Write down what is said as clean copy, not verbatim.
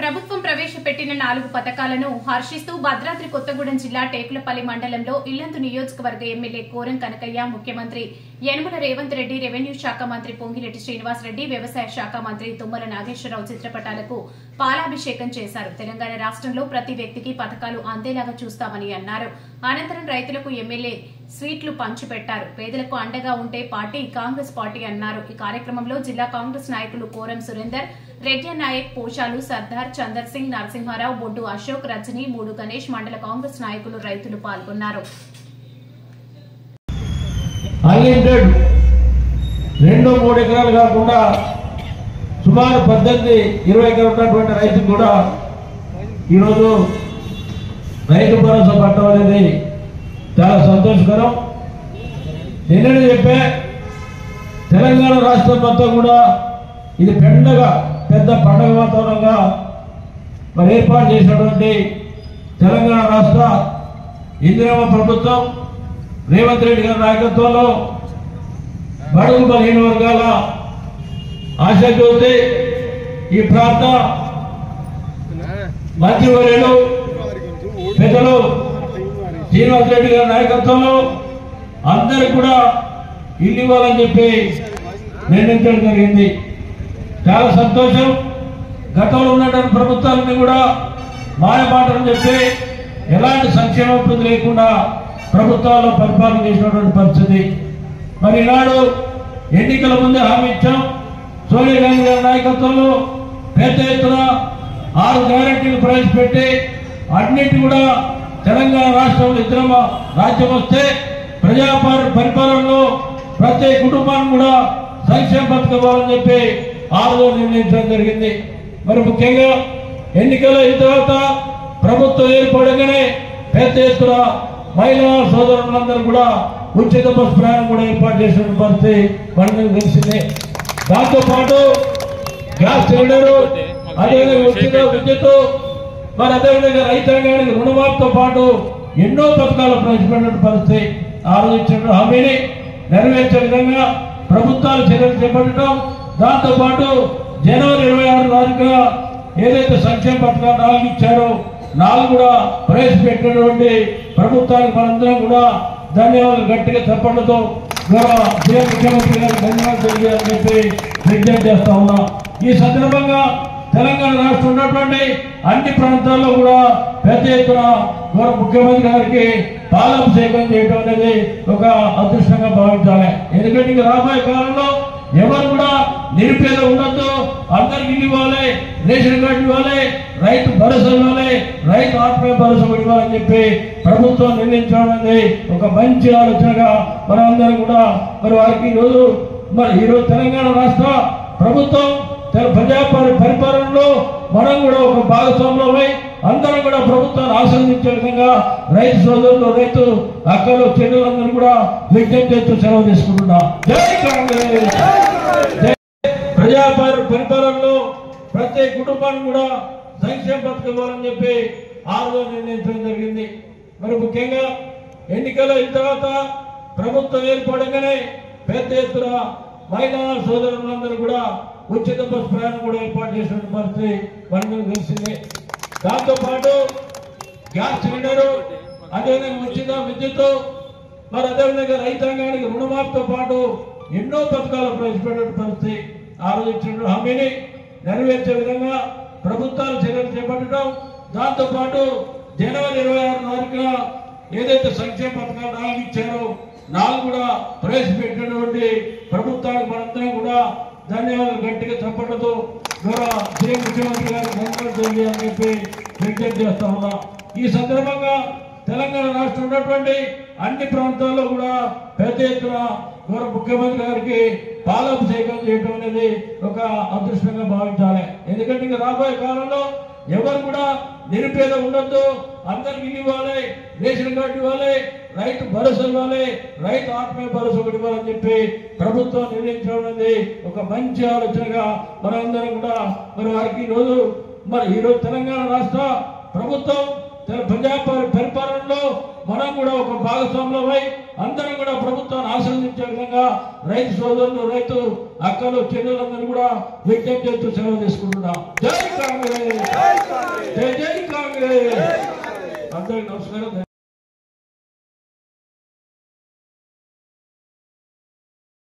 ప్రభుత్వం ప్రవేశపెట్టిన 4 పథకాలను హర్షిస్తూ భద్రాద్రి కొత్తగూడెం జిల్లా టేకులపల్లి మండలంలో ఇల్లందు నియోజకవర్గ ఎమ్మెల్యే కోరం కనకయ్య, ముఖ్యమంత్రి యనమల రేవంత్ రెడ్డి, రెవెన్యూ శాఖ మంత్రి పొంగిరెడ్డి శ్రీనివాస్ రెడ్డి, వ్యవసాయ శాఖ మంత్రి తుమ్మల నాగేశ్వరరావు చిత్రపటాలకు పాలాభిషేకం చేశారు. తెలంగాణ రాష్ట్రంలో ప్రతి వ్యక్తికి పథకాలు అందేలాగా చూస్తామని అన్నారు. అనంతరం రైతులకు ఎమ్మెల్యే స్వీట్లు పంచిపెట్టారు. పేదలకు అండగా ఉంటే పార్టీ కాంగ్రెస్ పార్టీ అన్నారు. ఈ కార్యక్రమంలో జిల్లా కాంగ్రెస్ నాయకులు కోరం సురేందర్, రెడ్డి నాయక్, పోషాలు సర్దార్, చందర్ సింగ్, నరసింహారావు, బొడ్డు అశోక్, రజని, మూడు గణేష్, మండల కాంగ్రెస్ నాయకులు, రైతులు పాల్గొన్నారు. అన్లిమిటెడ్ 2-3 ఎకరాలు కాకుండా సుమారు 18-20 ఎకరాలు ఉన్నటువంటి రైతులు కూడా ఈరోజు రైతు భరోసా పట్టడం అనేది చాలా సంతోషకరం. నిన్ననే చెప్పే తెలంగాణ రాష్ట్రం మొత్తం కూడా ఇది పెద్ద పండగ వాతావరణంగా మరి ఏర్పాటు చేసినటువంటి తెలంగాణ రాష్ట్ర ఇందిరమ్మ ప్రభుత్వం రేవంత్ రెడ్డి గారి నాయకత్వంలో బడుగు బలహీన వర్గాల ఆశాజ్యోతి ఈ ప్రాంత మంత్రివర్యులు పెద్దలు శ్రీనివాస్ రెడ్డి గారి నాయకత్వంలో అందరికి కూడా ఇల్లు ఇవ్వాలని చెప్పి నిర్ణయించడం జరిగింది. చాలా సంతోషం. గతంలో ఉన్నటువంటి ప్రభుత్వాలని కూడా మాయమాటలు చెప్పి ఎలాంటి సంక్షేమ అభివృద్ధి లేకుండా ప్రభుత్వాల్లో పరిపాలన చేసినటువంటి పరిస్థితి. మరి ఈనాడు ఎన్నికల ముందే హామీ ఇచ్చాం. సోనియా గాంధీ గారి నాయకత్వంలో పెద్ద ఎత్తున 6 గ్యారెంటీలు ప్రవేశపెట్టి అన్నింటి కూడా తెలంగాణ రాష్ట్రంలో ఇందిరమ్మ రాజ్యం వస్తే ప్రజా పరిపాలనలో ప్రతి కుటుంబాన్ని కూడా సంక్షేమ పథకం ఇవ్వాలని చెప్పి 6 నిర్ణయించడం జరిగింది. మరి ముఖ్యంగా ఎన్నికల తర్వాత ప్రభుత్వం ఏర్పడగానే పెద్ద ఎత్తున మహిళా సోదరులందరూ కూడా ఉచిత బస్సు ప్రయాణం కూడా ఏర్పాటు చేసిన పరిస్థితి మనకు తెలిసిందే. దాంతో పాటు గ్యాస్ సిలిండర్, అదేవిధంగా ఉచిత విద్యుత్, మరి అదేవిధంగా రైతాంగానికి రుణమాఫీతో పాటు ఎన్నో పథకాలు ప్రవేశపెట్టిన పరిస్థితి. ఆ రోజు ఇచ్చిన హామీని నెరవేర్చే విధంగా ప్రభుత్వాలు చర్యలు చేపట్టడం, దాంతో పాటు జనవరి 26 తారీఖున ఏదైతే సంక్షేమ పథకాలు 4 ఇచ్చారో 4 కూడా ప్రవేశపెట్టినటువంటి ప్రభుత్వానికి మనందరం కూడా ధన్యవాదాలు గట్టిగా చప్పట్లతో ముఖ్యమంత్రి గారికి ధన్యవాదాలు తెలియాలని చెప్పి విజ్ఞప్తి చేస్తా ఉన్నాం. ఈ సందర్భంగా తెలంగాణ రాష్ట్రం ఉన్నటువంటి అన్ని ప్రాంతాల్లో కూడా పెద్ద ఎత్తున ముఖ్యమంత్రి గారికి పాలాభిషేకం చేయడం అనేది ఒక అదృష్టంగా భావించాలి. ఎందుకంటే ఇక రాబోయే కాలంలో ఎవరు కూడా నిరుపేద ఉండొద్దు, అందరికి ఇల్లు ఇవ్వాలి, రేషన్ కార్డు ఇవ్వాలి, రైతు భరోసా ఇవ్వాలి, రైతు ఆత్మీయ భరోసా ఇవ్వాలని చెప్పి ప్రభుత్వం నిర్ణయించడం అనేది ఒక మంచి ఆలోచనగా మనం అందరం కూడా మరి వారికి ఈరోజు తెలంగాణ రాష్ట్ర ప్రభుత్వం ప్రజా పరిపాలనలో మనం కూడా ఒక భాగస్వామ్యమై అందరం కూడా ప్రభుత్వాన్ని ఆశీర్వదించే విధంగా రైతు సోదరులు, రైతు అక్కలు, చెల్లెలందరూ కూడా విజ్ఞప్తి చేస్తూ సెలవు తీసుకుంటున్నా. జై కాంగ్రెస్. ప్రజా పరిపాలనలో ప్రతి కుటుంబాన్ని కూడా సంక్షేమ పథకం ఇవ్వాలని చెప్పి 6 నిర్ణయించడం జరిగింది. మరి ముఖ్యంగా ఎన్నికల తర్వాత ప్రభుత్వం ఏర్పడగానే పెద్ద ఎత్తున మహిళా సోదరులందరూ కూడా ఉచిత బస్సు ప్రయాణం కూడా ఏర్పాటు చేసిన పరిస్థితి మనకు తెలిసిందే. దాంతో పాటు గ్యాస్ సిలిండర్, అదేవిధంగా ఉచిత విద్యుత్, మరి అదేవిధంగా రైతాంగానికి రుణమాఫీతో పాటు ఎన్నో పథకాలు ప్రవేశపెట్టిన పరిస్థితి. ఆ రోజు ఇచ్చిన హామీని నెరవేర్చే విధంగా ప్రభుత్వాలు చర్యలు చేపట్టడం, దాంతో పాటు జనవరి 26 తారీఖున ఏదైతే సంక్షేమ పథకాలు 4 ఇచ్చారో 4 కూడా ప్రవేశపెట్టినటువంటి ప్రభుత్వానికి మనందరం కూడా ధన్యవాదాలు గట్టిగా చప్పట్లతో ముఖ్యమంత్రి గారికి ధన్యవాదాలు తెలియాలని చెప్పి విజ్ఞప్తి చేస్తా ఉన్నా. ఈ సందర్భంగా తెలంగాణ రాష్ట్రం ఉన్నటువంటి అన్ని ప్రాంతాల్లో కూడా పెద్ద ఎత్తున ముఖ్యమంత్రి గారికి పాలాభిషేకం చేయడం అనేది ఒక అదృష్టంగా భావించాలి. ఎందుకంటే ఇంకా రాబోయే కాలంలో ఎవరు కూడా నిరుపేద ఉండొద్దు, అందరికి ఇల్లు ఇవ్వాలి, రేషన్ కార్డు ఇవ్వాలి, రైతు భరోసా ఇవ్వాలి, రైతు ఆత్మీయ భరోసా ఇవ్వాలని చెప్పి ప్రభుత్వం నిర్ణయించడం అనేది ఒక మంచి ఆలోచనగా మనందరం కూడా మరి వారికి ఈరోజు తెలంగాణ రాష్ట్ర ప్రభుత్వం ప్రజా పరిపాలనలో మనం కూడా ఒక భాగస్వామ్యమై అందరం కూడా ప్రభుత్వాన్ని ఆశీర్వదించే విధంగా రైతు సోదరులు, రైతు అక్కలు, చెల్లెలందరూ కూడా విజ్ఞప్తి చేస్తూ సెలవు తీసుకుంటున్నాం. జై కాంగ్రెస్. అందరికి నమస్కారం.